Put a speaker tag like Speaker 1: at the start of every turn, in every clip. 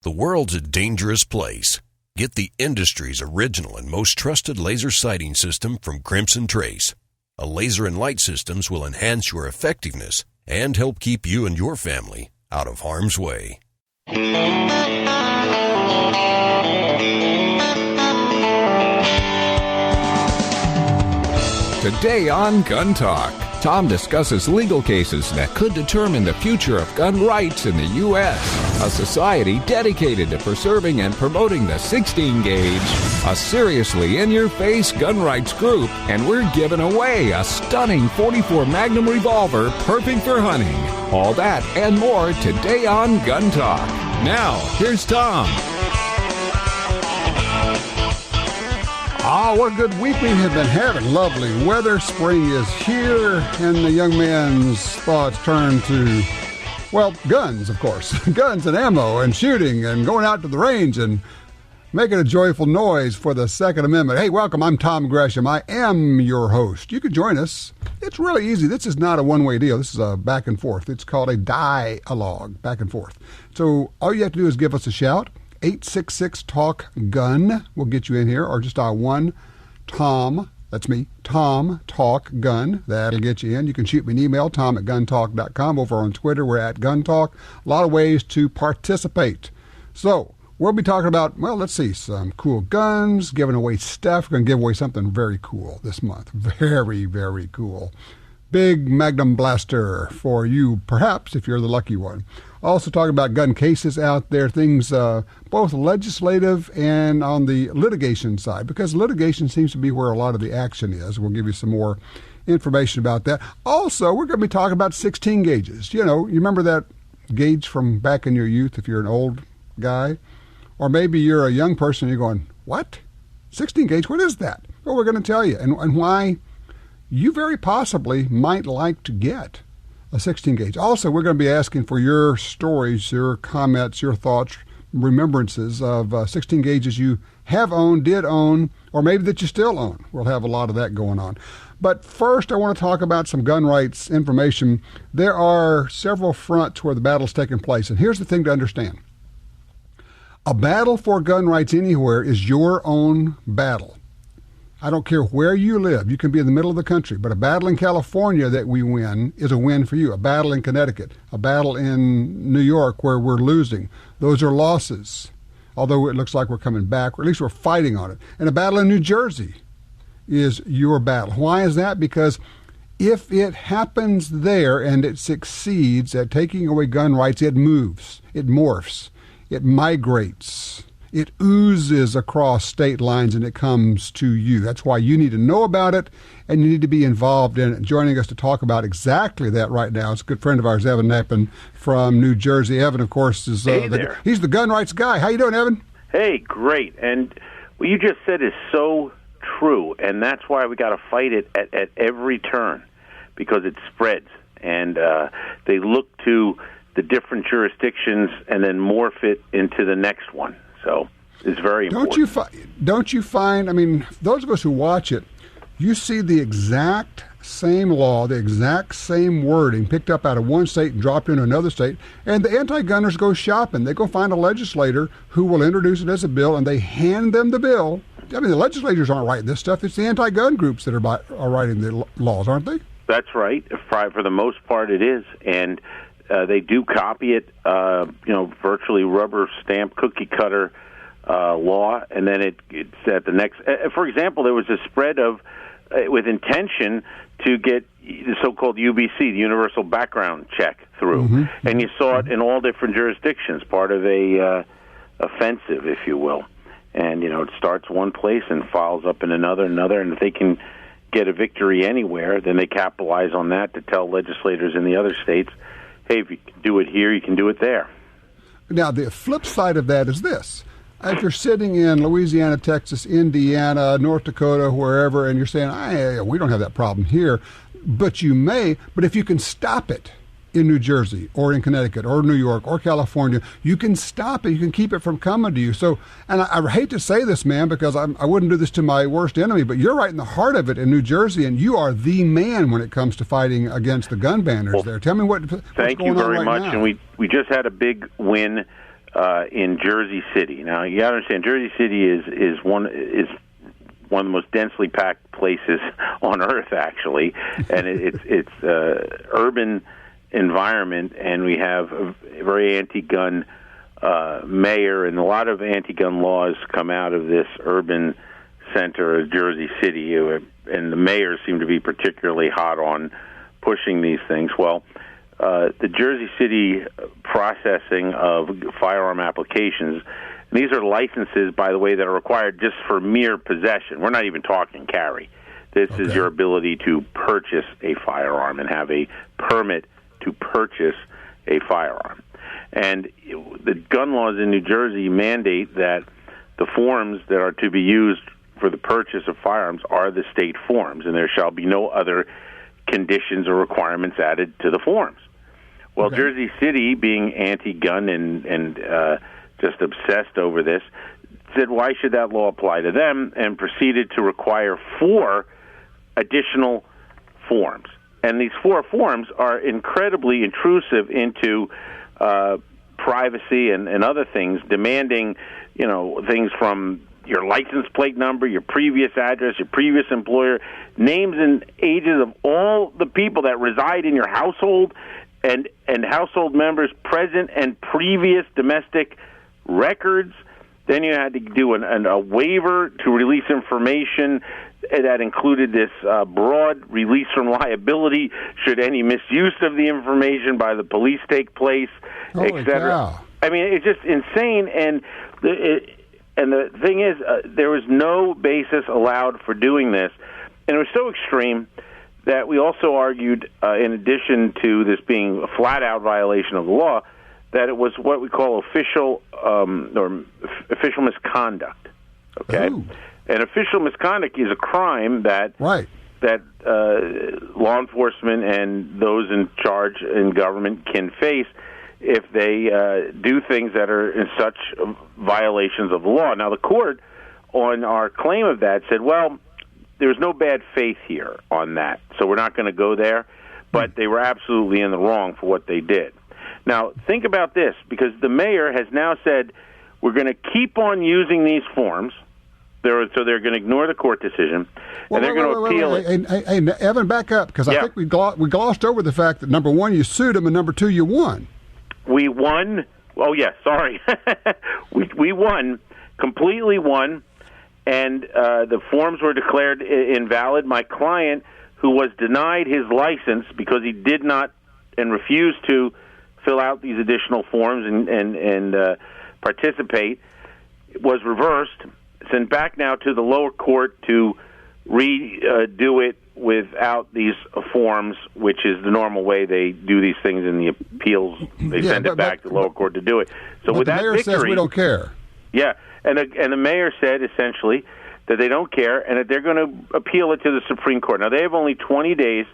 Speaker 1: The world's a dangerous place. Get the industry's original and most trusted laser sighting system from Crimson Trace. A laser and light systems will enhance your effectiveness and help keep you and your family out of harm's way.
Speaker 2: Today on Gun Talk, Tom discusses legal cases that could determine the future of gun rights in the U.S., a society dedicated to preserving and promoting the 16-gauge, a seriously in-your-face gun rights group, and we're giving away a stunning .44 Magnum revolver perfect for hunting. All that and more today on Gun Talk. Now, here's Tom.
Speaker 3: What a good week we have been having. Lovely weather. Spring is here, and the young man's thoughts turn to, well, guns, of course. Guns and ammo and shooting and going out to the range and making a joyful noise for the Second Amendment. Hey, welcome. I'm Tom Gresham. I am your host. You can join us. It's really easy. This is not a one-way deal. This is a back and forth. It's called a dialogue, back and forth. So all you have to do is give us a shout. 866-TALK-GUN will get you in here, or just dial 1-TOM, that's me, Tom Talk Gun. That'll get you in. You can shoot me an email, tom@guntalk.com. Over on Twitter, we're at Gun Talk. A lot of ways to participate. So we'll be talking about, well, let's see, some cool guns, giving away stuff. We're going to give away something very cool this month. Very, very cool. Big Magnum blaster for you, perhaps, if you're the lucky one. Also talking about gun cases out there, things both legislative and on the litigation side, because litigation seems to be where a lot of the action is. We'll give you some more information about that. Also, we're going to be talking about 16 gauges. You know, you remember that gauge from back in your youth if you're an old guy? Or maybe you're a young person and you're going, what? 16 gauge, what is that? Well, we're going to tell you, and why you very possibly might like to get a 16 gauge. Also, we're going to be asking for your stories, your comments, your thoughts, remembrances of 16 gauges you have owned, did own, or maybe that you still own. We'll have a lot of that going on. But first, I want to talk about some gun rights information. There are several fronts where the battle's taking place, and here's the thing to understand. A battle for gun rights anywhere is your own battle. I don't care where you live. You can be in the middle of the country, but a battle in California that we win is a win for you. A battle in Connecticut, a battle in New York where we're losing, those are losses, although it looks like we're coming back, or at least we're fighting on it. And a battle in New Jersey is your battle. Why is that? Because if it happens there and it succeeds at taking away gun rights, it moves, it morphs, it migrates. It oozes across state lines and it comes to you. That's why you need to know about it and you need to be involved in it. Joining us to talk about exactly that right now is a good friend of ours, Evan Nappen from New Jersey. Evan, of course, is he's the gun rights guy. How you doing, Evan?
Speaker 4: Hey, great. And what you just said is so true, and that's why we got to fight it at every turn, because it spreads. And they look to the different jurisdictions and then morph it into the next one. So it's very important.
Speaker 3: Don't you find, I mean, those of us who watch it, you see the exact same law, the exact same wording picked up out of one state and dropped into another state, and the anti-gunners go shopping. They go find a legislator who will introduce it as a bill, and they hand them the bill. I mean, the legislators aren't writing this stuff. It's the anti-gun groups that are writing the laws, aren't they?
Speaker 4: That's right. For the most part, it is. And they do copy it, virtually rubber stamp, cookie cutter law, and then it's at the next. For example, there was a spread of, with intention to get the so-called UBC, the Universal Background Check, through, and you saw it in all different jurisdictions, part of a offensive, if you will. And it starts one place and follows up in another, and if they can get a victory anywhere, then they capitalize on that to tell legislators in the other states, hey, if you can do it here, you can do it there.
Speaker 3: Now, the flip side of that is this. If you're sitting in Louisiana, Texas, Indiana, North Dakota, wherever, and you're saying, we don't have that problem here, but you may, but if you can stop it in New Jersey or in Connecticut or New York or California, you can stop it. You can keep it from coming to you. So, and I hate to say this, man, because I wouldn't do this to my worst enemy, but you're right in the heart of it in New Jersey, and you are the man when it comes to fighting against the gun banners there. Tell me what's going on right now.
Speaker 4: Thank you very much. And we just had a big win in Jersey City. Now, you got to understand, Jersey City is one of the most densely packed places on earth, actually, and it's urban environment, and we have a very anti-gun mayor, and a lot of anti-gun laws come out of this urban center of Jersey City, and the mayors seem to be particularly hot on pushing these things. Well, the Jersey City processing of firearm applications, and these are licenses, by the way, that are required just for mere possession. We're not even talking carry. This is your ability to purchase a firearm and have a permit to purchase a firearm. And the gun laws in New Jersey mandate that the forms that are to be used for the purchase of firearms are the state forms, and there shall be no other conditions or requirements added to the forms. Well, Jersey City, being anti-gun and just obsessed over this, said, why should that law apply to them, and proceeded to require 4 additional forms. And these 4 forms are incredibly intrusive into privacy and other things, demanding, things from your license plate number, your previous address, your previous employer, names and ages of all the people that reside in your household, and household members' present and previous domestic records. Then you had to do a waiver to release information that included this broad release from liability should any misuse of the information by the police take place, etc. I mean, it's just insane. And the thing is, there was no basis allowed for doing this, and it was so extreme that we also argued, in addition to this being a flat-out violation of the law, that it was what we call official misconduct. Okay, and official misconduct is a crime that law enforcement and those in charge in government can face if they do things that are in such violations of the law. Now, the court, on our claim of that, said, well, there's no bad faith here on that, so we're not going to go there, but they were absolutely in the wrong for what they did. Now, think about this, because the mayor has now said we're going to keep on using these forms, so they're going to ignore the court decision, and they're going to appeal it.
Speaker 3: Hey, Evan, back up, because I think we glossed over the fact that, number one, you sued them, and number two, you won.
Speaker 4: We won. Oh, yeah, sorry. we won, completely won, and the forms were declared invalid. My client, who was denied his license because he did not and refused to fill out these additional forms and participate, was reversed, sent back now to the lower court to redo it without these forms, which is the normal way they do these things in the appeals. They send it back to the lower court to do it. So with that victory, the mayor says we don't care. Yeah, and the mayor said essentially that they don't care and that they're going to appeal it to the Supreme Court. Now, they have only 20 days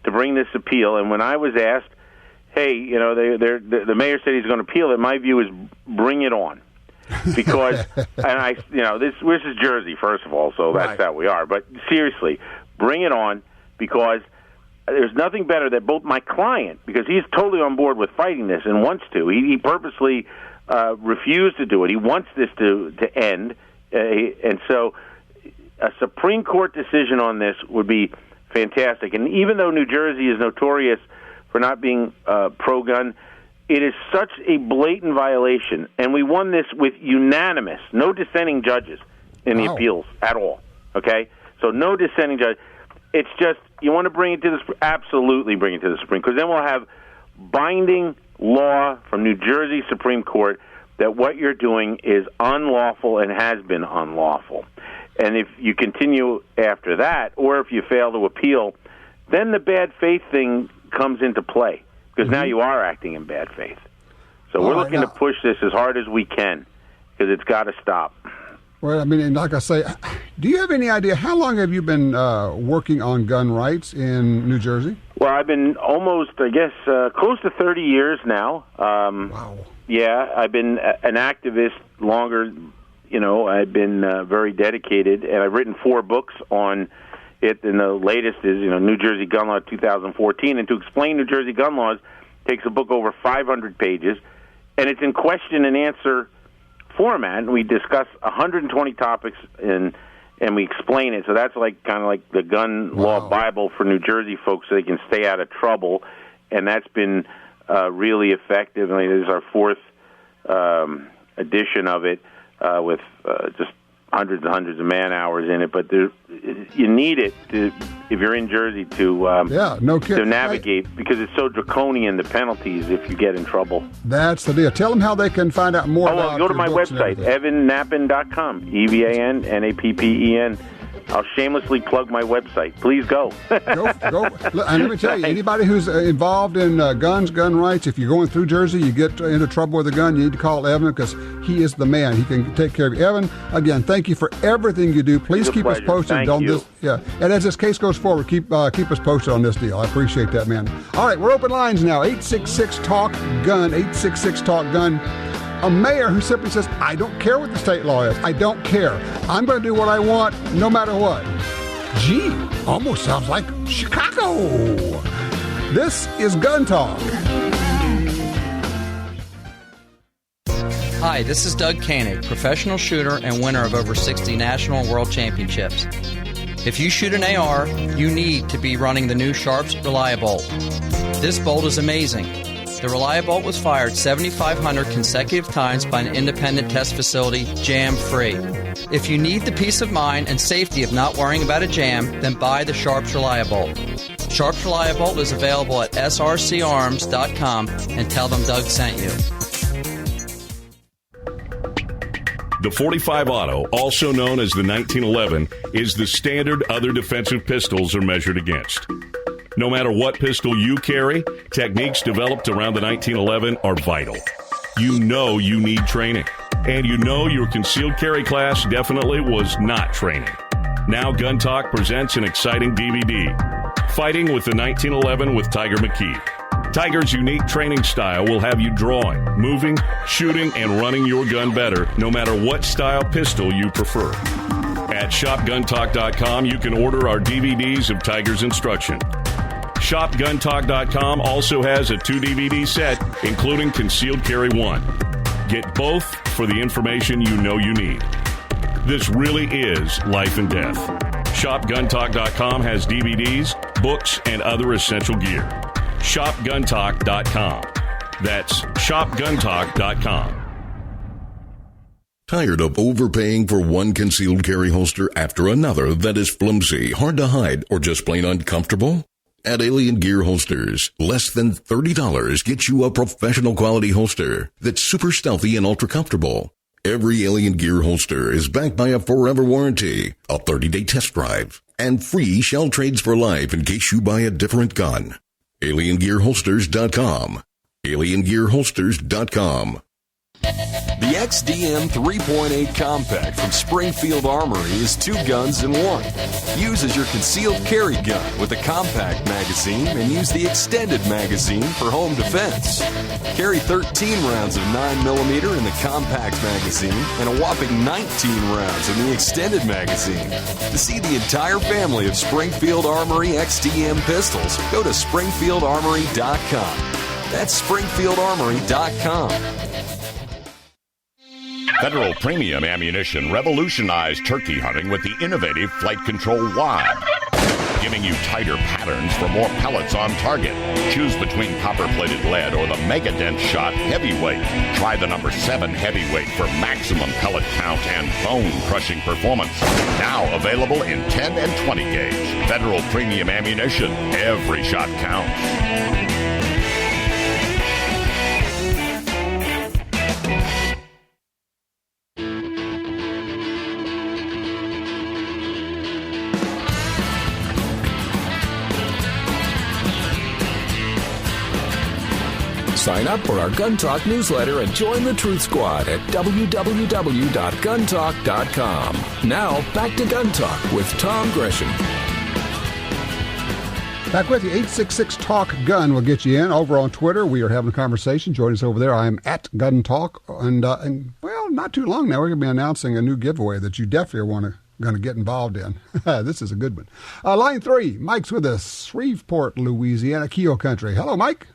Speaker 4: to bring this appeal, and when I was asked, hey, the mayor said he's going to appeal it, my view is bring it on. Because, this is Jersey, first of all, so that's how we are. But seriously, bring it on, because there's nothing better that both my client, because he's totally on board with fighting this and wants to. He purposely refused to do it. He wants this to end. And so a Supreme Court decision on this would be fantastic. And even though New Jersey is notorious for not being pro-gun, it is such a blatant violation, and we won this with unanimous, no dissenting judges in the appeals at all, okay? So no dissenting judge. It's just, you want to bring it to absolutely bring it to the Supreme Court, because then we'll have binding law from New Jersey Supreme Court that what you're doing is unlawful and has been unlawful. And if you continue after that, or if you fail to appeal, then the bad faith thing comes into play. Because now you are acting in bad faith. So we're looking to push this as hard as we can, because it's got to stop.
Speaker 3: Well, I mean, and like I say, do you have any idea, how long have you been working on gun rights in New Jersey?
Speaker 4: Well, I've been almost, I guess, close to 30 years now.
Speaker 3: Wow. Yeah,
Speaker 4: I've been an activist longer. I've been very dedicated, and I've written 4 books on it, and the latest is, New Jersey Gun Law 2014. And to explain New Jersey gun laws takes a book over 500 pages. and it's in question and answer format, and we discuss 120 topics and we explain it. So that's kind of like the gun law Bible for New Jersey folks, so they can stay out of trouble. And that's been really effective. I mean, this is our fourth edition of it with just hundreds and hundreds of man-hours in it. But you need it if you're in Jersey to to navigate, because it's so draconian, the penalties if you get in trouble.
Speaker 3: That's the deal. Tell them how they can find out more about
Speaker 4: go to my website, evannappen.com, EVANNAPPEN. I'll shamelessly plug my website. Please go.
Speaker 3: Go. And let me tell you, anybody who's involved in guns, gun rights, if you're going through Jersey, you get into trouble with a gun, you need to call Evan, because he is the man. He can take care of you. Evan, again, thank you for everything you do. Please keep us posted on this. Yeah, and as this case goes forward, keep us posted on this deal. I appreciate that, man. All right, we're open lines now. 866-TALK-GUN, 866-TALK-GUN. A mayor who simply says, I don't care what the state law is. I don't care. I'm going to do what I want no matter what. Gee, almost sounds like Chicago. This is Gun Talk.
Speaker 5: Hi, this is Doug Koenig, professional shooter and winner of over 60 national and world championships. If you shoot an AR, you need to be running the new Sharps Reliabolt. This bolt is amazing. The Reliabolt was fired 7,500 consecutive times by an independent test facility, jam-free. If you need the peace of mind and safety of not worrying about a jam, then buy the Sharps Reliabolt. Sharps Reliabolt is available at srcarms.com, and tell them Doug sent you.
Speaker 6: The .45 Auto, also known as the 1911, is the standard other defensive pistols are measured against. No matter what pistol you carry, techniques developed around the 1911 are vital. You know you need training, and you know your concealed carry class definitely was not training. Now Gun Talk presents an exciting DVD, Fighting with the 1911 with Tiger McKee. Tiger's unique training style will have you drawing, moving, shooting, and running your gun better, no matter what style pistol you prefer. At ShopGunTalk.com, you can order our DVDs of Tiger's instruction. ShopGunTalk.com also has a 2-DVD set, including Concealed Carry 1. Get both for the information you know you need. This really is life and death. ShopGunTalk.com has DVDs, books, and other essential gear. ShopGunTalk.com. That's ShopGunTalk.com.
Speaker 1: Tired of overpaying for one concealed carry holster after another that is flimsy, hard to hide, or just plain uncomfortable? At Alien Gear Holsters, less than $30 gets you a professional quality holster that's super stealthy and ultra comfortable. Every Alien Gear holster is backed by a forever warranty, a 30-day test drive, and free shell trades for life in case you buy a different gun. AlienGearHolsters.com. AlienGearHolsters.com.
Speaker 7: The XDM 3.8 Compact from Springfield Armory is 2 guns in 1. Use as your concealed carry gun with a compact magazine and use the extended magazine for home defense. Carry 13 rounds of 9mm in the compact magazine and a whopping 19 rounds in the extended magazine. To see the entire family of Springfield Armory XDM pistols, go to SpringfieldArmory.com. That's SpringfieldArmory.com.
Speaker 8: Federal Premium Ammunition revolutionized turkey hunting with the innovative Flight Control Wad, giving you tighter patterns for more pellets on target. Choose between copper-plated lead or the Megadent Shot Heavyweight. Try the number 7 Heavyweight for maximum pellet count and bone-crushing performance. Now available in 10 and 20 gauge. Federal Premium Ammunition. Every shot counts.
Speaker 2: Sign up for our Gun Talk newsletter and join the Truth Squad at www.guntalk.com. Now, back to Gun Talk with Tom Gresham.
Speaker 3: Back with you. 866-TALK-GUN will get you in. Over on Twitter, we are having a conversation. Join us over there. I am at Gun Talk. And well, not too long now, we're going to be announcing a new giveaway that you definitely going to get involved in. This is a good one. Line 3, Mike's with us. Shreveport, Louisiana, Keogh Country. Hello, Mike.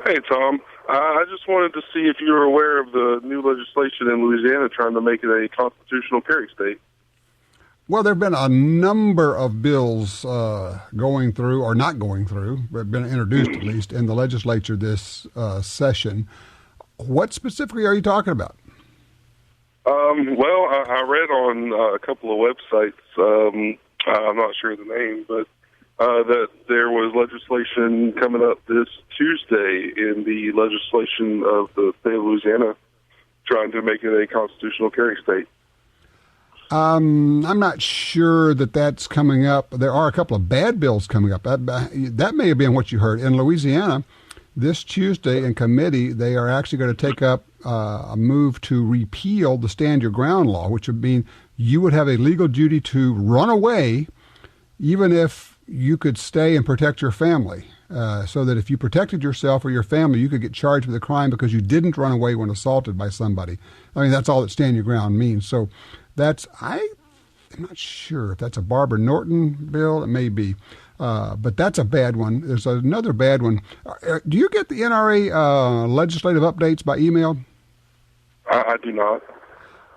Speaker 9: Hey, Tom. I just wanted to see if you were aware of the new legislation in Louisiana trying to make it a constitutional carry state.
Speaker 3: Well, there have been a number of bills going through, or not going through, but been introduced at least in the legislature this session. What specifically are you talking about?
Speaker 9: Well, I read on a couple of websites, I'm not sure the name, but that there was legislation coming up this Tuesday in the legislation of the state of Louisiana trying to make it a constitutional carry state.
Speaker 3: I'm not sure that that's coming up. There are a couple of bad bills coming up. That may have been what you heard. In Louisiana, this Tuesday in committee, they are actually going to take up a move to repeal the Stand Your Ground law, which would mean you would have a legal duty to run away even if you could stay and protect your family. So that if you protected yourself or your family, you could get charged with a crime because you didn't run away when assaulted by somebody. I mean, that's all that Stand Your Ground means. So I'm not sure if that's a Barbara Norton bill. It may be. But that's a bad one. There's another bad one. Do you get the NRA legislative updates by email?
Speaker 9: I do not.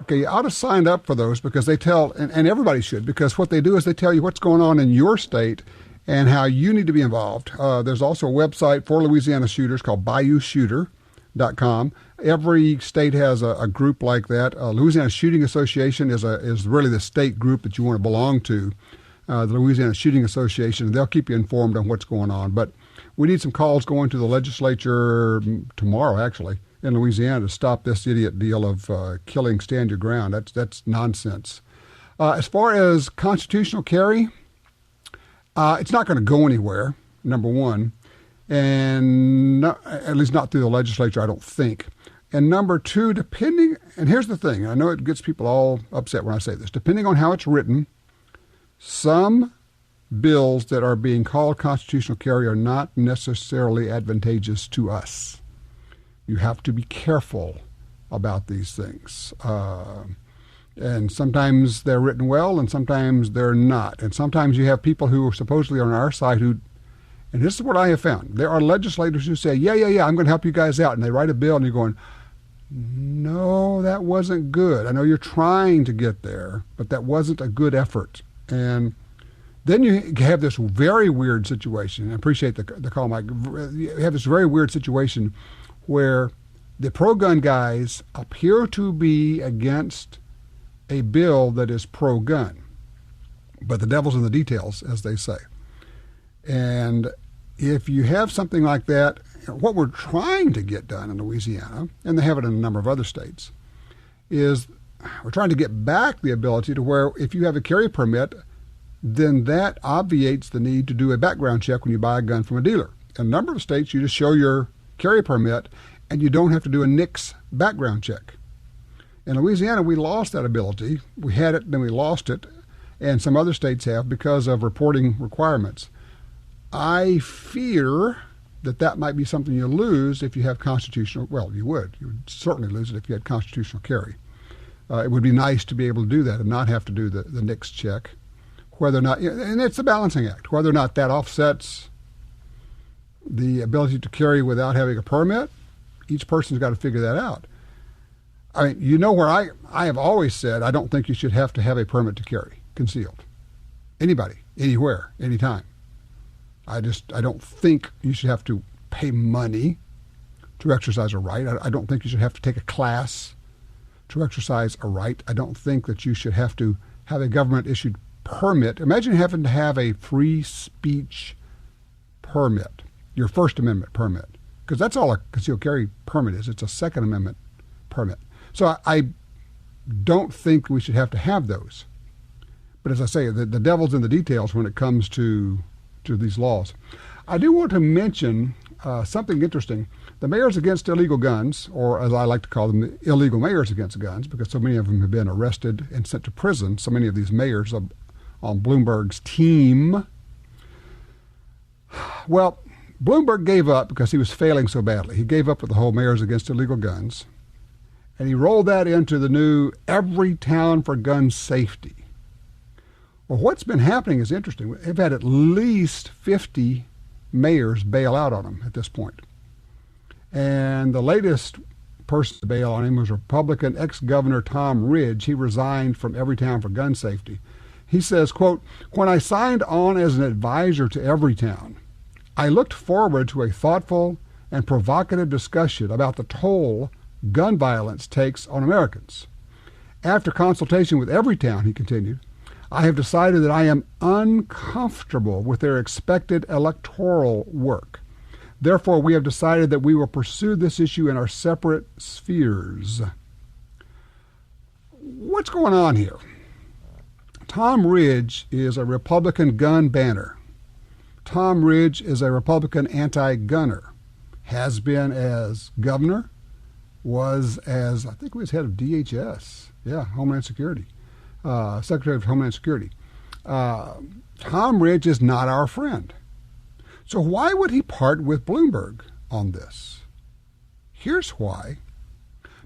Speaker 3: Okay, you ought to sign up for those because they tell, and everybody should, because what they do is they tell you what's going on in your state and how you need to be involved. There's also a website for Louisiana shooters called BayouShooter.com. Every state has a group like that. Louisiana Shooting Association is really the state group that you want to belong to. The Louisiana Shooting Association. They'll keep you informed on what's going on. But we need some calls going to the legislature tomorrow, actually, in Louisiana to stop this idiot deal of killing Stand Your Ground. That's nonsense. As far as constitutional carry, it's not going to go anywhere, number one, and at least not through the legislature, I don't think. And number two, and here's the thing, I know it gets people all upset when I say this, depending on how it's written, some bills that are being called constitutional carry are not necessarily advantageous to us. You have to be careful about these things. And sometimes they're written well, and sometimes they're not. And sometimes you have people who are supposedly on our side and this is what I have found. There are legislators who say, yeah, I'm going to help you guys out. And they write a bill, and you're going, no, that wasn't good. I know you're trying to get there, but that wasn't a good effort. And then you have this very weird situation. I appreciate the call, Mike. You have this very weird situation where the pro-gun guys appear to be against a bill that is pro-gun. But the devil's in the details, as they say. And if you have something like that, what we're trying to get done in Louisiana, and they have it in a number of other states, is we're trying to get back the ability to where if you have a carry permit, then that obviates the need to do a background check when you buy a gun from a dealer. In a number of states, you just show your carry permit, and you don't have to do a NICS background check. In Louisiana, we lost that ability. We had it, then we lost it, and some other states have because of reporting requirements. I fear that might be something you lose if you have constitutional, well, you would certainly lose it if you had constitutional carry. It would be nice to be able to do that and not have to do the NICS check. Whether or not, and it's a balancing act, whether or not that offsets the ability to carry without having a permit, each person's got to figure that out. I mean, you know where I have always said I don't think you should have to have a permit to carry concealed. Anybody, anywhere, anytime. I don't think you should have to pay money to exercise a right. I don't think you should have to take a class to exercise a right. I don't think that you should have to have a government-issued permit. Imagine having to have a free speech permit, your First Amendment permit, because that's all a concealed carry permit is. It's a Second Amendment permit. So I don't think we should have to have those. But as I say, the devil's in the details when it comes to these laws. I do want to mention something interesting. The Mayors Against Illegal Guns, or as I like to call them, the illegal mayors against guns, because so many of them have been arrested and sent to prison, so many of these mayors on Bloomberg's team. Well, Bloomberg gave up because he was failing so badly. He gave up with the whole Mayors Against Illegal Guns, and he rolled that into the new Every Town for Gun Safety. Well, what's been happening is interesting. They've had at least 50 mayors bail out on him at this point. And the latest person to bail on him was Republican ex-Governor Tom Ridge. He resigned from Everytown for gun safety. He says, quote, "When I signed on as an advisor to Everytown, I looked forward to a thoughtful and provocative discussion about the toll gun violence takes on Americans. After consultation with Everytown," he continued, "I have decided that I am uncomfortable with their expected electoral work. Therefore, we have decided that we will pursue this issue in our separate spheres." What's going on here? Tom Ridge is a Republican gun banner. Tom Ridge is a Republican anti-gunner. Has been as governor, was as, I think he was head of DHS. Yeah, Homeland Security. Secretary of Homeland Security. Tom Ridge is not our friend. So why would he part with Bloomberg on this? Here's why.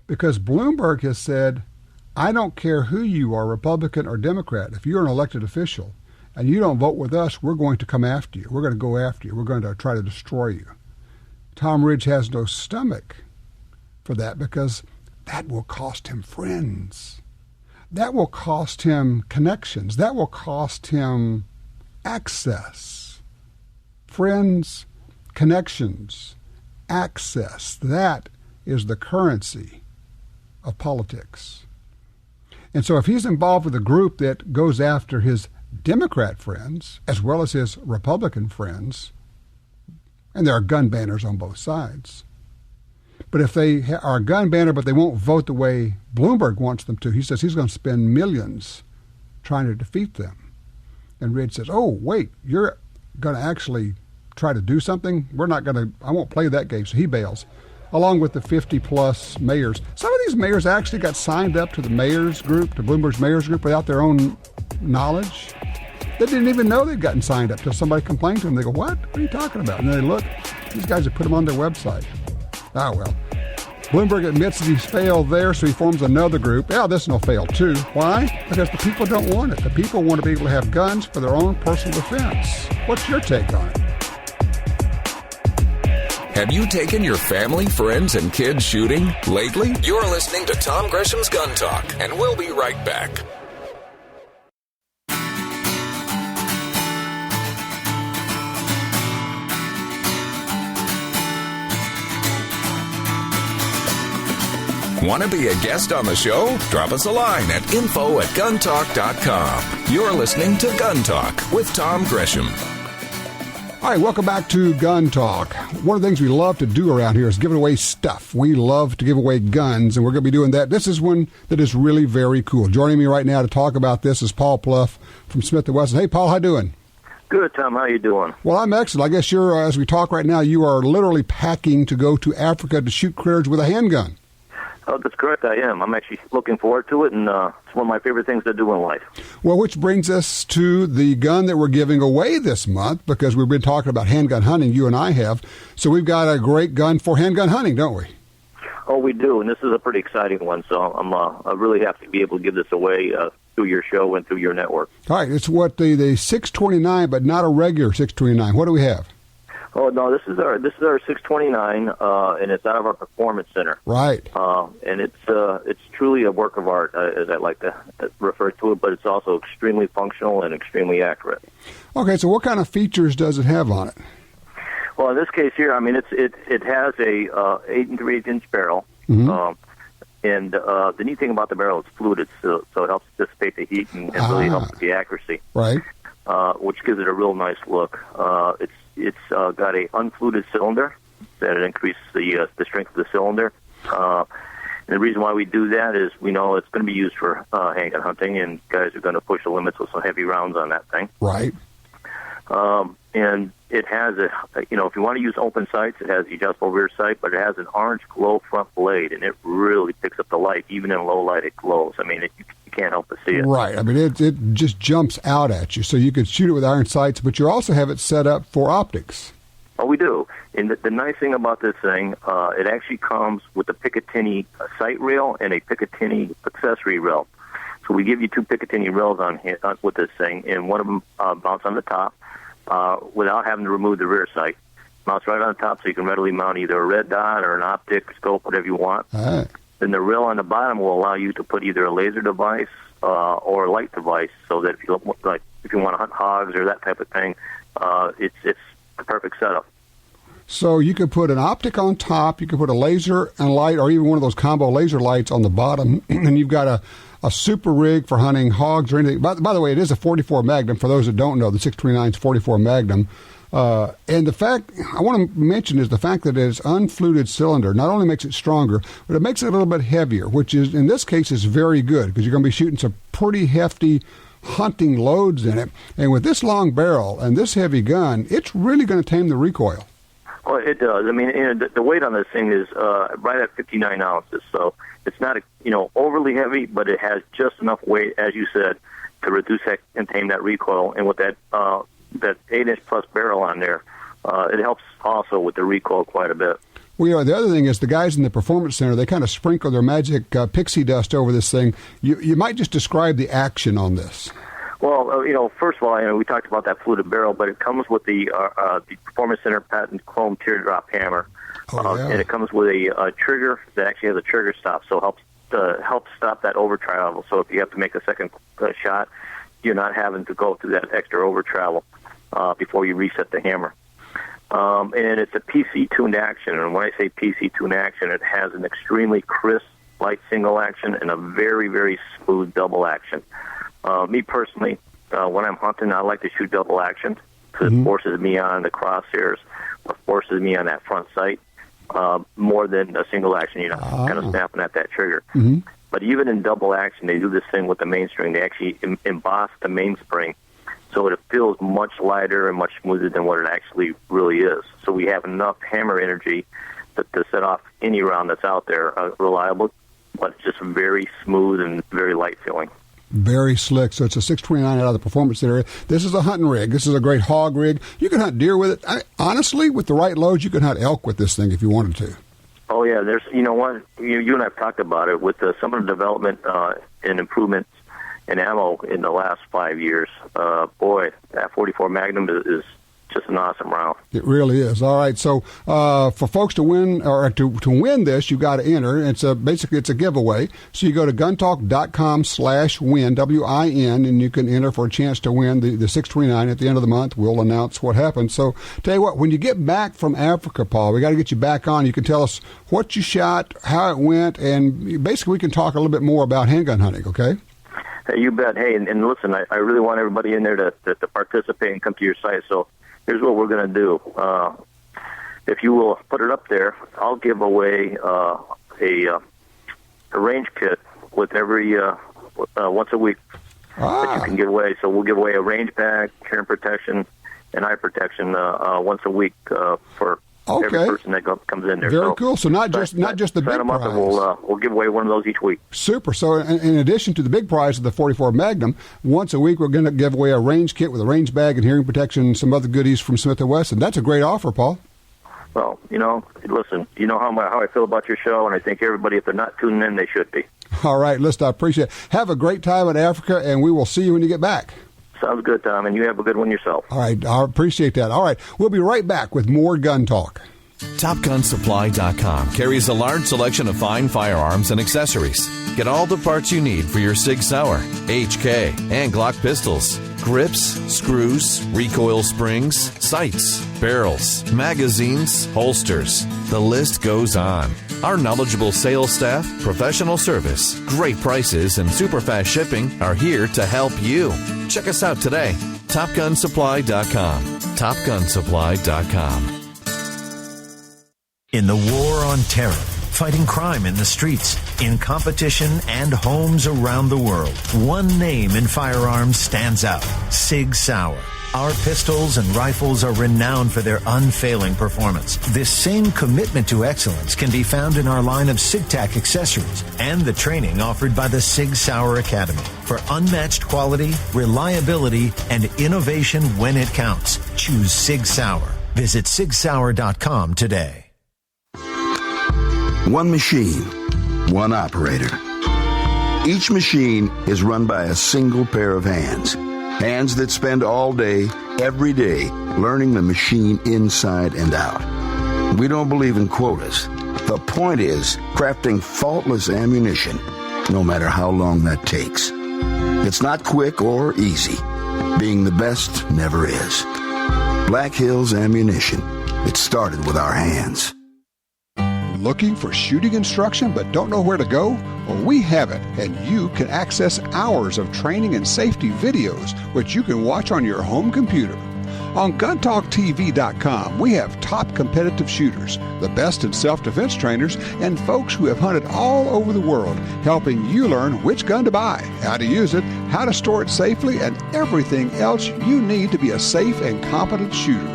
Speaker 3: Because Bloomberg has said, I don't care who you are, Republican or Democrat, if you're an elected official and you don't vote with us, we're going to come after you. We're going to go after you. We're going to try to destroy you. Tom Ridge has no stomach for that because that will cost him friends. That will cost him connections. That will cost him access. Friends, connections, access. That is the currency of politics. And so if he's involved with a group that goes after his Democrat friends as well as his Republican friends, and there are gun banners on both sides, but if they are a gun banner but they won't vote the way Bloomberg wants them to, he says he's going to spend millions trying to defeat them. And Ridge says, oh, wait, you're going to actually try to do something? I won't play that game. So he bails, along with the 50-plus mayors. Some of these mayors actually got signed up to the mayor's group, to Bloomberg's mayor's group, without their own knowledge. They didn't even know they'd gotten signed up until somebody complained to them. They go, what? What are you talking about? And they look. These guys have put them on their website. Ah, well. Bloomberg admits that he's failed there, so he forms another group. Yeah, this will fail too. Why? Because the people don't want it. The people want to be able to have guns for their own personal defense. What's your take on it?
Speaker 2: Have you taken your family, friends, and kids shooting lately? You're listening to Tom Gresham's Gun Talk, and we'll be right back. Want to be a guest on the show? Drop us a line at info@guntalk.com. You're listening to Gun Talk with Tom Gresham.
Speaker 3: All right, welcome back to Gun Talk. One of the things we love to do around here is give away stuff. We love to give away guns, and we're going to be doing that. This is one that is really very cool. Joining me right now to talk about this is Paul Pluff from Smith & Wesson. Hey, Paul, how you doing?
Speaker 10: Good, Tom. How you doing?
Speaker 3: Well, I'm excellent. I guess you're, as we talk right now, you are literally packing to go to Africa to shoot critters with a handgun.
Speaker 10: Oh, that's correct. I am. I'm actually looking forward to it, and it's one of my favorite things to do in life.
Speaker 3: Well, which brings us to the gun that we're giving away this month, because we've been talking about handgun hunting, you and I have. So we've got a great gun for handgun hunting, don't we?
Speaker 10: Oh, we do, and this is a pretty exciting one, so I really have to be able to give this away through your show and through your network.
Speaker 3: All right, it's what the 629, but not a regular 629. What do we have?
Speaker 10: Oh no, this is our 629, and it's out of our performance center.
Speaker 3: Right.
Speaker 10: And it's truly a work of art, as I like to refer to it. But it's also extremely functional and extremely accurate.
Speaker 3: Okay, so what kind of features does it have on it?
Speaker 10: Well, in this case here, I mean it has a 8 3/8-inch barrel.
Speaker 3: Mm-hmm.
Speaker 10: And the neat thing about the barrel is fluted, so it helps dissipate the heat and really helps with the accuracy.
Speaker 3: Right.
Speaker 10: Which gives it a real nice look. It's got a unfluted cylinder that increases the strength of the cylinder. And the reason why we do that is we know it's going to be used for handgun hunting, and guys are going to push the limits with some heavy rounds on that thing.
Speaker 3: Right.
Speaker 10: And it has if you want to use open sights, it has the adjustable rear sight, but it has an orange glow front blade, and it really picks up the light. Even in low light, it glows. I mean, you can't help but see it.
Speaker 3: Right. I mean, it just jumps out at you. So you could shoot it with iron sights, but you also have it set up for optics.
Speaker 10: Oh, we do. And the nice thing about this thing, it actually comes with a Picatinny sight rail and a Picatinny accessory rail. So we give you 2 Picatinny rails with this thing, and one of them mounts on the top without having to remove the rear sight. Mounts right on top, so you can readily mount either a red dot or an optic scope, whatever you want.
Speaker 3: All right.
Speaker 10: Then the rail on the bottom will allow you to put either a laser device or a light device, so that if you want to hunt hogs or that type of thing, it's the perfect setup.
Speaker 3: So you could put an optic on top, you could put a laser and light, or even one of those combo laser lights on the bottom, and you've got a super rig for hunting hogs or anything. By the way, it is a 44 Magnum. For those that don't know, the 629 is 44 Magnum. And the fact I want to mention is the fact that it's unfluted cylinder not only makes it stronger, but it makes it a little bit heavier, which is, in this case, is very good because you're going to be shooting some pretty hefty hunting loads in it. And with this long barrel and this heavy gun, it's really going to tame the recoil.
Speaker 10: Well, it does. I mean, the weight on this thing is right at 59 ounces, so it's not overly heavy, but it has just enough weight, as you said, to reduce that and tame that recoil. And with that 8-inch plus barrel on there, it helps also with the recoil quite a bit.
Speaker 3: Well, the other thing is the guys in the Performance Center, they kind of sprinkle their magic pixie dust over this thing. You might just describe the action on this.
Speaker 10: Well, first of all, we talked about that fluted barrel, but it comes with the Performance Center patent chrome teardrop hammer, and it comes with a trigger that actually has a trigger stop, so helps stop that over travel. So if you have to make a second shot, you're not having to go through that extra over travel before you reset the hammer. And it's a PC-tuned action, and when I say PC-tuned action, it has an extremely crisp light single action and a very, very smooth double action. Me personally, when I'm hunting, I like to shoot double action because it forces me on the crosshairs or forces me on that front sight more than a single action, kind of snapping at that trigger. Mm-hmm. But even in double action, they do this thing with the mainspring. They actually emboss the mainspring so it feels much lighter and much smoother than what it actually really is. So we have enough hammer energy to set off any round that's out there reliable, but it's just very smooth and very light feeling.
Speaker 3: Very slick. So it's a 629 out of the Performance Center. This is a hunting rig. This is a great hog rig. You can hunt deer with it. Honestly, with the right loads, you can hunt elk with this thing if you wanted to.
Speaker 10: Oh, yeah. There's, what, you and I have talked about it with some of the development and improvements in ammo in the last 5 years. Boy, that 44 Magnum is just an awesome round. It
Speaker 3: really is. All right, so for folks to win or to win this, you've got to enter. It's basically a giveaway. So you go to guntalk.com/win, WIN, and you can enter for a chance to win the 629 at the end of the month. We'll announce what happens. So tell you what, when you get back from Africa, Paul, we got to get you back on. You can tell us what you shot, how it went, and basically we can talk a little bit more about handgun hunting, okay?
Speaker 10: Hey, you bet. Hey, and listen, I really want everybody in there to participate and come to your site. So here's what we're going to do. If you will put it up there, I'll give away a range kit with every once a week that you can give away. So we'll give away a range bag, hearing protection, and eye protection once a week for every person that comes in there.
Speaker 3: Very cool. So not just the big prize.
Speaker 10: We'll give away one of those each week.
Speaker 3: Super. So in addition to the big prize of the 44 Magnum, once a week we're going to give away a range kit with a range bag and hearing protection and some other goodies from Smith & Wesson. That's a great offer, Paul.
Speaker 10: Well, listen, you know how I feel about your show, and I think everybody, if they're not tuning in, they should be.
Speaker 3: All right, listen, I appreciate it. Have a great time in Africa, and we will see you when you get back.
Speaker 10: Sounds good, Tom, and you have a good one yourself.
Speaker 3: All right, I appreciate that. All right, we'll be right back with more Gun Talk.
Speaker 11: TopGunSupply.com carries a large selection of fine firearms and accessories. Get all the parts you need for your Sig Sauer, HK, and Glock pistols. Grips, screws, recoil springs, sights, barrels, magazines, holsters. The list goes on. Our knowledgeable sales staff, professional service, great prices, and super fast shipping are here to help you. Check us out today. TopGunSupply.com. TopGunSupply.com.
Speaker 12: In the war on terror, fighting crime in the streets, in competition, and homes around the world, one name in firearms stands out: Sig Sauer. Our pistols and rifles are renowned for their unfailing performance. This same commitment to excellence can be found in our line of SigTac accessories and the training offered by the Sig Sauer Academy. For unmatched quality, reliability, and innovation when it counts, choose Sig Sauer. Visit SigSauer.com today.
Speaker 13: One machine, one operator. Each machine is run by a single pair of hands. Hands that spend all day, every day, learning the machine inside and out. We don't believe in quotas. The point is crafting faultless ammunition, no matter how long that takes. It's not quick or easy. Being the best never is. Black Hills Ammunition. It started with our hands.
Speaker 3: Looking for shooting instruction but don't know where to go? Well, we have it, and you can access hours of training and safety videos, which you can watch on your home computer. On GunTalkTV.com, we have top competitive shooters, the best in self-defense trainers, and folks who have hunted all over the world, helping you learn which gun to buy, how to use it, how to store it safely, and everything else you need to be a safe and competent shooter.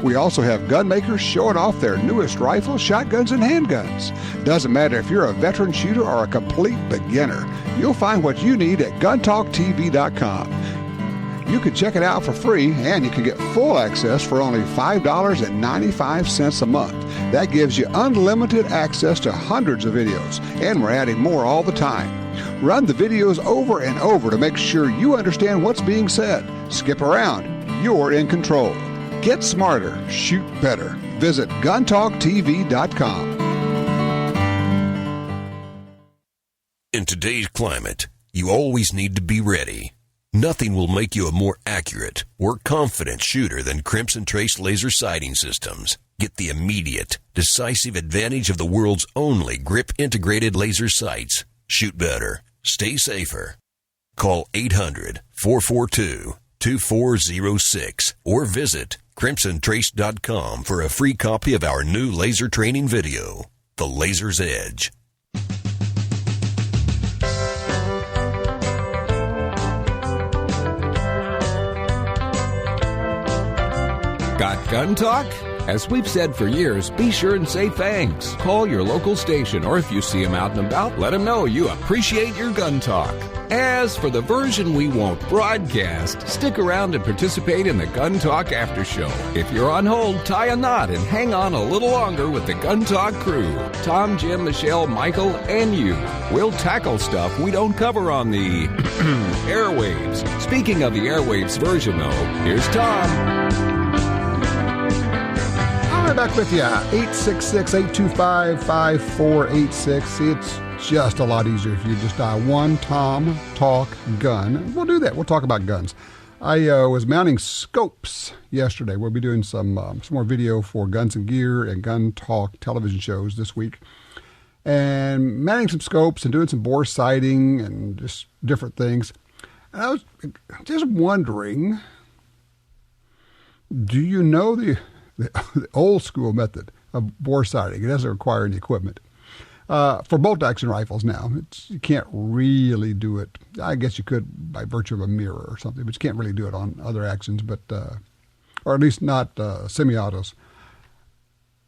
Speaker 3: We also have gun makers showing off their newest rifles, shotguns, and handguns. Doesn't matter if you're a veteran shooter or a complete beginner. You'll find what you need at GunTalkTV.com. You can check it out for free, and you can get full access for only $5.95 a month. That gives you unlimited access to hundreds of videos, and we're adding more all the time. Run the videos over and over to make sure you understand what's being said. Skip around. You're in control. Get smarter. Shoot better. Visit GunTalkTV.com.
Speaker 1: In today's climate, you always need to be ready. Nothing will make you a more accurate or confident shooter than Crimson Trace laser sighting systems. Get the immediate, decisive advantage of the world's only grip-integrated laser sights. Shoot better. Stay safer. Call 800-442-2406 or visit crimsontrace.com for a free copy of our new laser training video, The Laser's Edge.
Speaker 2: Got gun talk? As we've said for years, be sure and say thanks. Call your local station, or if you see them out and about, let them know you appreciate your gun talk. As for the version we won't broadcast, stick around and participate in the Gun Talk After Show. If you're on hold, tie a knot and hang on a little longer with the Gun Talk crew. Tom, Jim, Michelle, Michael, and you. We'll tackle stuff we don't cover on the airwaves. Speaking of the airwaves version, though, here's Tom.
Speaker 3: Back with you, 866-825-5486. It's just a lot easier if you just dial 1 Tom Talk Gun. We'll do that. We'll talk about guns. I was mounting scopes yesterday. We'll be doing some more video for Guns and Gear and Gun Talk television shows this week. And mounting some scopes and doing some bore sighting and just different things. And I was just wondering, do you know the old school method of bore sighting? It doesn't require any equipment. For bolt action rifles now, you can't really do it. I guess you could by virtue of a mirror or something, but you can't really do it on other actions, but or at least not semi-autos.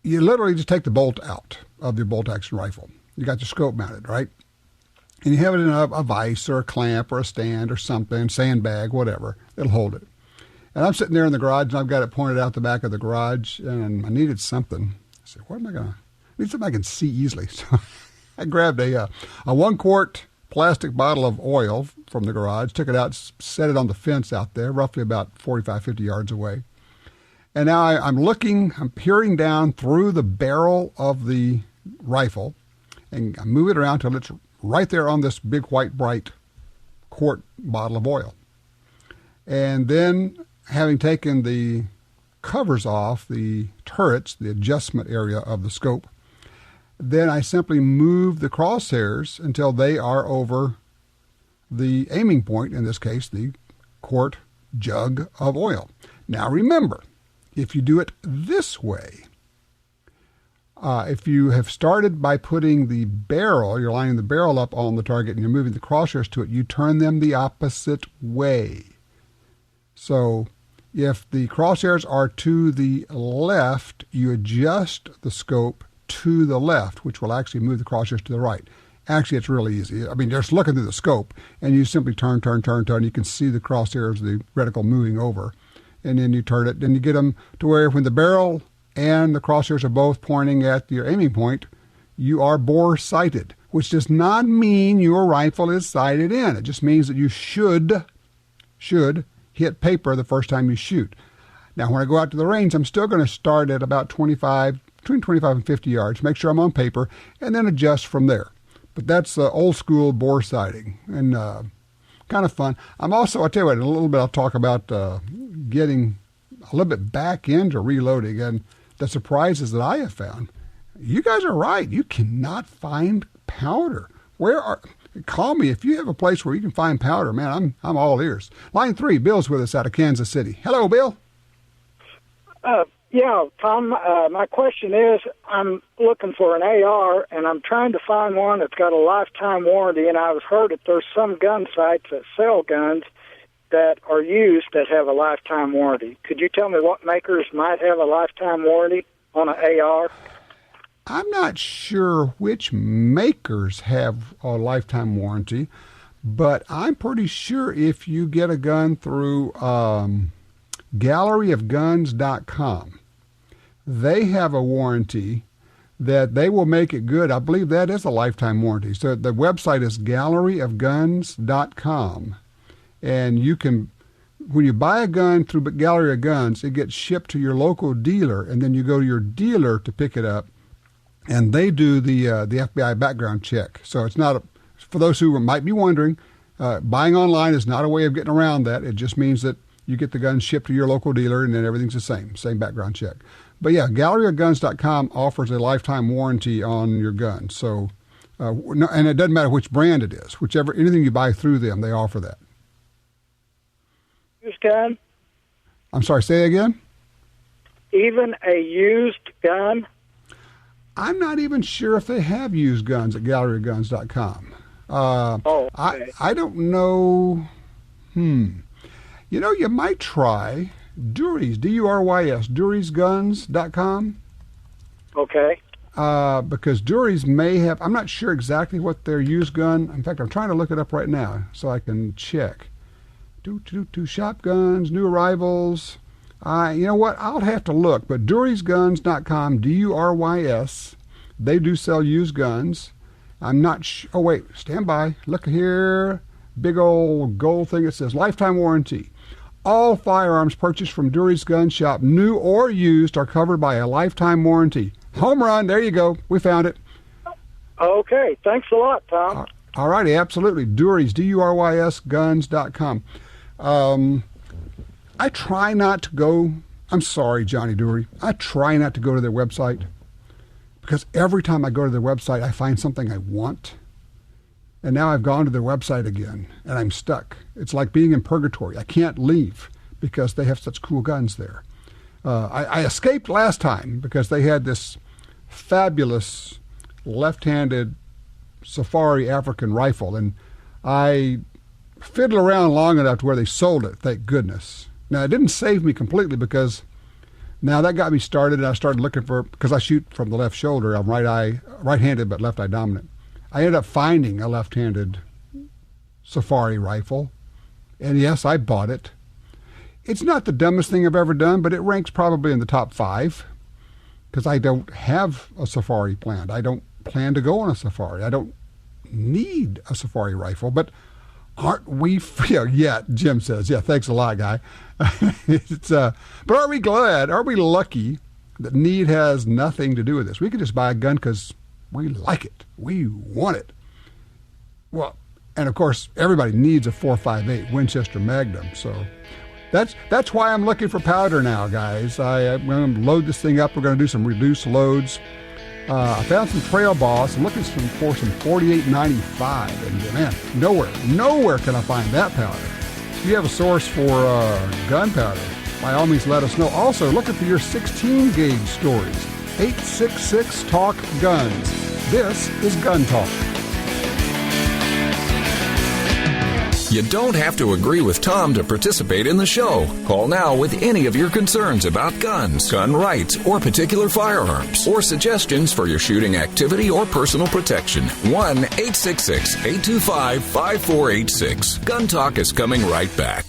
Speaker 3: You literally just take the bolt out of your bolt action rifle. You got your scope mounted, right? And you have it in a vise or a clamp or a stand or something, sandbag, whatever. It'll hold it. And I'm sitting there in the garage, and I've got it pointed out the back of the garage, and I needed something. I said, what am I going to... I need something I can see easily. So I grabbed a 1-quart plastic bottle of oil from the garage, took it out, set it on the fence out there, roughly about 45, 50 yards away. And now I'm peering down through the barrel of the rifle, and I move it around till it's right there on this big white bright quart bottle of oil. And then, having taken the covers off, the turrets, the adjustment area of the scope, then I simply move the crosshairs until they are over the aiming point, in this case, the quart jug of oil. Now remember, if you do it this way, if you have started by putting the barrel, you're lining the barrel up on the target and you're moving the crosshairs to it, you turn them the opposite way. So if the crosshairs are to the left, you adjust the scope to the left, which will actually move the crosshairs to the right. Actually, it's really easy. I mean, just looking through the scope, and you simply turn. You can see the crosshairs, the reticle moving over, and then you turn it. Then you get them to where when the barrel and the crosshairs are both pointing at your aiming point, you are bore sighted, which does not mean your rifle is sighted in. It just means that you should hit paper the first time you shoot. Now, when I go out to the range, I'm still going to start at about between 25 and 50 yards, make sure I'm on paper, and then adjust from there. But that's old school bore sighting, and kind of fun. I'm also, I'll tell you what, in a little bit I'll talk about getting a little bit back into reloading and the surprises that I have found. You guys are right. You cannot find powder. Call me if you have a place where you can find powder. Man, I'm all ears. Line 3, Bill's with us out of Kansas City. Hello, Bill.
Speaker 14: Yeah, Tom, my question is, I'm looking for an AR, and I'm trying to find one that's got a lifetime warranty, and I've heard that there's some gun sites that sell guns that are used that have a lifetime warranty. Could you tell me what makers might have a lifetime warranty on an AR?
Speaker 3: I'm not sure which makers have a lifetime warranty, but I'm pretty sure if you get a gun through galleryofguns.com, they have a warranty that they will make it good. I believe that is a lifetime warranty. So the website is galleryofguns.com. And you can, when you buy a gun through Gallery of Guns, it gets shipped to your local dealer, and then you go to your dealer to pick it up, and they do the FBI background check. So it's not, for those who might be wondering, buying online is not a way of getting around that. It just means that you get the gun shipped to your local dealer, and then everything's the same background check. But yeah, galleryofguns.com offers a lifetime warranty on your gun. So, and it doesn't matter which brand it is. Anything you buy through them, they offer that.
Speaker 14: Used gun?
Speaker 3: I'm sorry, say it again?
Speaker 14: Even a used gun?
Speaker 3: I'm not even sure if they have used guns at galleryofguns.com.
Speaker 14: Okay.
Speaker 3: I don't know. You know, you might try Dury's, D-U-R-Y-S, Dury'sGuns.com.
Speaker 14: Okay.
Speaker 3: Because Dury's may have, I'm not sure exactly what their used gun, in fact, I'm trying to look it up right now so I can check. Shotguns, new arrivals. You know what? I'll have to look, but Dury'sGuns.com, D-U-R-Y-S, they do sell used guns. I'm not sure. Oh, wait, stand by. Look here. Big old gold thing. It says lifetime warranty. All firearms purchased from Dury's Gun Shop, new or used, are covered by a lifetime warranty. Home run. There you go. We found it.
Speaker 14: Okay. Thanks a lot, Tom.
Speaker 3: All righty. Absolutely. Dury's, D-U-R-Y-S, guns.com. I try not to go, I'm sorry, Johnny Dury, I try not to go to their website because every time I go to their website, I find something I want. And now I've gone to their website again, and I'm stuck. It's like being in purgatory. I can't leave because they have such cool guns there. I escaped last time because they had this fabulous left-handed Safari African rifle, and I fiddled around long enough to where they sold it, thank goodness. Now, it didn't save me completely because now that got me started, and I started looking for, because I shoot from the left shoulder. I'm right-handed but left-eye dominant. I ended up finding a left-handed Safari rifle, and yes, I bought it. It's not the dumbest thing I've ever done, but it ranks probably in the top 5 because I don't have a Safari planned. I don't plan to go on a Safari. I don't need a Safari rifle, but aren't we yet? Jim says, yeah, thanks a lot, guy. But are we glad, are we lucky that need has nothing to do with this? We could just buy a gun because we like it. We want it. Well, and of course, everybody needs a .458 Winchester Magnum. So that's why I'm looking for powder now, guys. I'm going to load this thing up. We're going to do some reduced loads. I found some Trail Boss. I'm looking for some 48.95, and man, nowhere can I find that powder. If you have a source for gunpowder, by all means let us know. Also, looking for your 16 gauge stories. 866 Talk Guns. This is Gun Talk.
Speaker 2: You don't have to agree with Tom to participate in the show. Call now with any of your concerns about guns, gun rights, or particular firearms, or suggestions for your shooting activity or personal protection. 1-866-825-5486. Gun Talk is coming right back.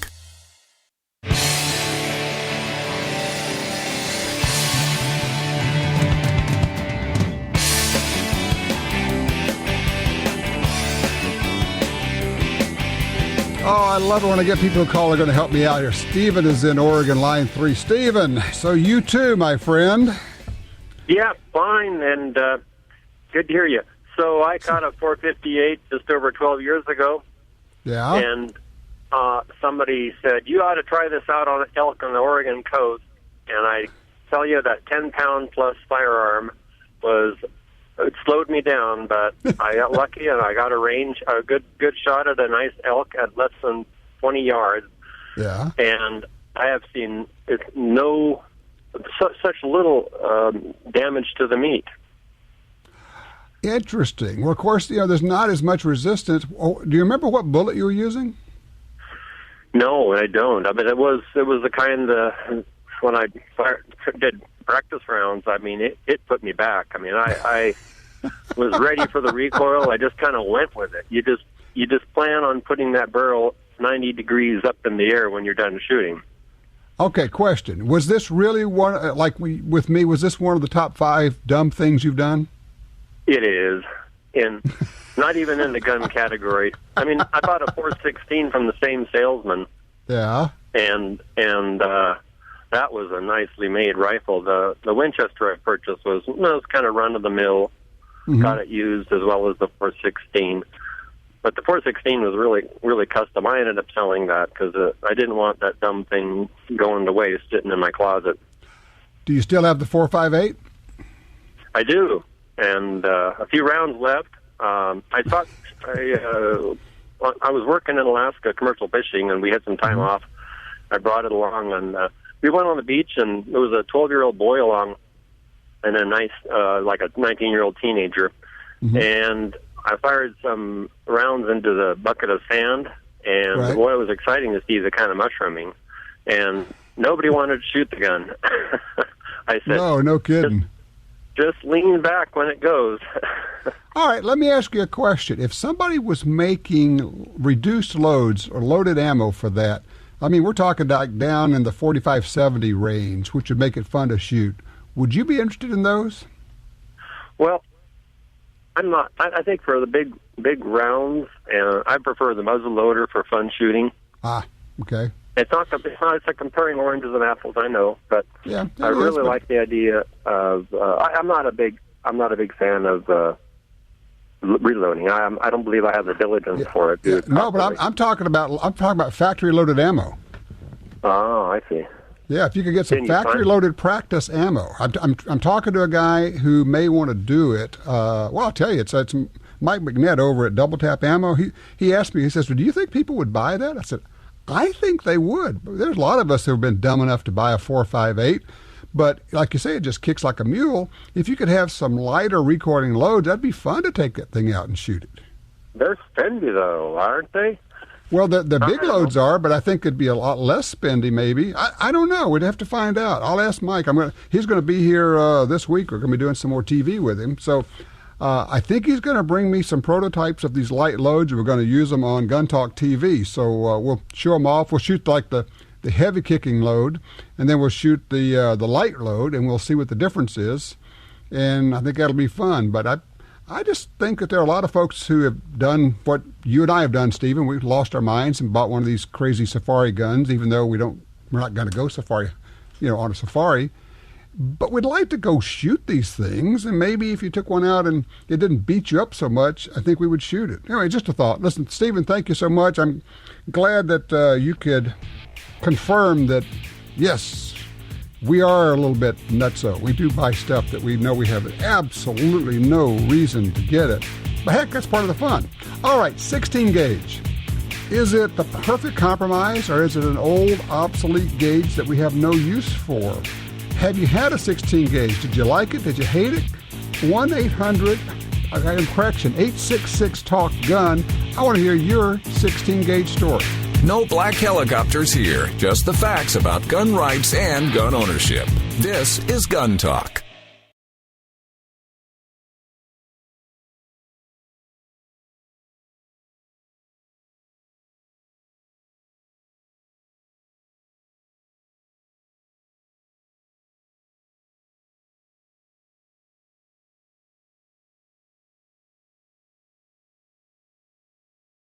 Speaker 3: I love it when I get people who call. They're going to help me out here. Stephen is in Oregon, line 3. Stephen, so you too, my friend.
Speaker 15: Yeah, fine, and good to hear you. So I caught a 458 just over 12 years ago.
Speaker 3: Yeah.
Speaker 15: And somebody said, you ought to try this out on elk on the Oregon coast. And I tell you that 10-pound plus firearm it slowed me down, but I got lucky and I got a good shot at a nice elk at less than 20 yards.
Speaker 3: Yeah.
Speaker 15: And I have seen such little damage to the meat.
Speaker 3: Interesting. Well, of course, there's not as much resistance. Oh, do you remember what bullet you were using?
Speaker 15: No, I don't. I mean, it was the kind when I did practice rounds. I mean, it put me back. I mean, I was ready for the recoil. I just kind of went with it. You just plan on putting that barrel 90 degrees up in the air when you're done shooting.
Speaker 3: Okay, question. Was this really one, with me, was this one of the top 5 dumb things you've done?
Speaker 15: It is. Not even in the gun category. I mean, I bought a 416 from the same salesman.
Speaker 3: Yeah.
Speaker 15: And that was a nicely made rifle. The Winchester I purchased was kind of run-of-the-mill. Mm-hmm. Got it used as well as the 416. But the 416 was really, really custom. I ended up selling that because I didn't want that dumb thing going to waste sitting in my closet.
Speaker 3: Do you still have the 458?
Speaker 15: I do, and a few rounds left. I thought I was working in Alaska commercial fishing, and we had some time off. I brought it along, and we went on the beach, and there was a 12-year-old boy along, and a nice, like a 19-year-old teenager, and I fired some rounds into the bucket of sand, and boy, it was exciting to see the kind of mushrooming, and nobody wanted to shoot the gun. I said,
Speaker 3: no kidding.
Speaker 15: Just lean back when it goes.
Speaker 3: All right, let me ask you a question. If somebody was making reduced loads or loaded ammo for that, I mean, we're talking like down in the 45-70 range, which would make it fun to shoot. Would you be interested in those?
Speaker 15: Well, I'm not. I think for the big rounds, I prefer the muzzle loader for fun shooting.
Speaker 3: Ah, okay.
Speaker 15: It's not like comparing oranges and apples, I know, but
Speaker 3: yeah,
Speaker 15: I really like the idea of. I'm not a big fan of reloading. I don't believe I have the diligence for it.
Speaker 3: Yeah, no, but I'm talking about factory loaded ammo.
Speaker 15: Oh, I see.
Speaker 3: Yeah, if you could get some factory loaded practice ammo. I'm talking to a guy who may want to do it. Well, I'll tell you, it's Mike McNett over at Double Tap Ammo. He asked me. He says, "Do you think people would buy that?" I said, I think they would. There's a lot of us who have been dumb enough to buy a 4.58, but like you say, it just kicks like a mule. If you could have some lighter recoiling loads, that'd be fun to take that thing out and shoot it.
Speaker 15: They're spendy, though, aren't they?
Speaker 3: Well, the big loads are, but I think it'd be a lot less spendy, maybe. I don't know. We'd have to find out. I'll ask Mike. He's going to be here this week. We're going to be doing some more TV with him. So I think he's going to bring me some prototypes of these light loads. We're going to use them on Gun Talk TV. So we'll show them off. We'll shoot like the heavy kicking load, and then we'll shoot the light load, and we'll see what the difference is. And I think that'll be fun. But I just think that there are a lot of folks who have done what you and I have done, Stephen. We've lost our minds and bought one of these crazy safari guns, even though we're not going to go safari, on a safari. But we'd like to go shoot these things, and maybe if you took one out and it didn't beat you up so much, I think we would shoot it. Anyway, just a thought. Listen, Stephen, thank you so much. I'm glad that you could confirm that, yes, we are a little bit nutso. We do buy stuff that we know we have absolutely no reason to get it. But heck, that's part of the fun. All right, 16 gauge. Is it the perfect compromise, or is it an old, obsolete gauge that we have no use for? Have you had a 16 gauge? Did you like it? Did you hate it? 866-TALK-GUN. I want to hear your 16 gauge story.
Speaker 2: No black helicopters here, just the facts about gun rights and gun ownership. This is Gun Talk.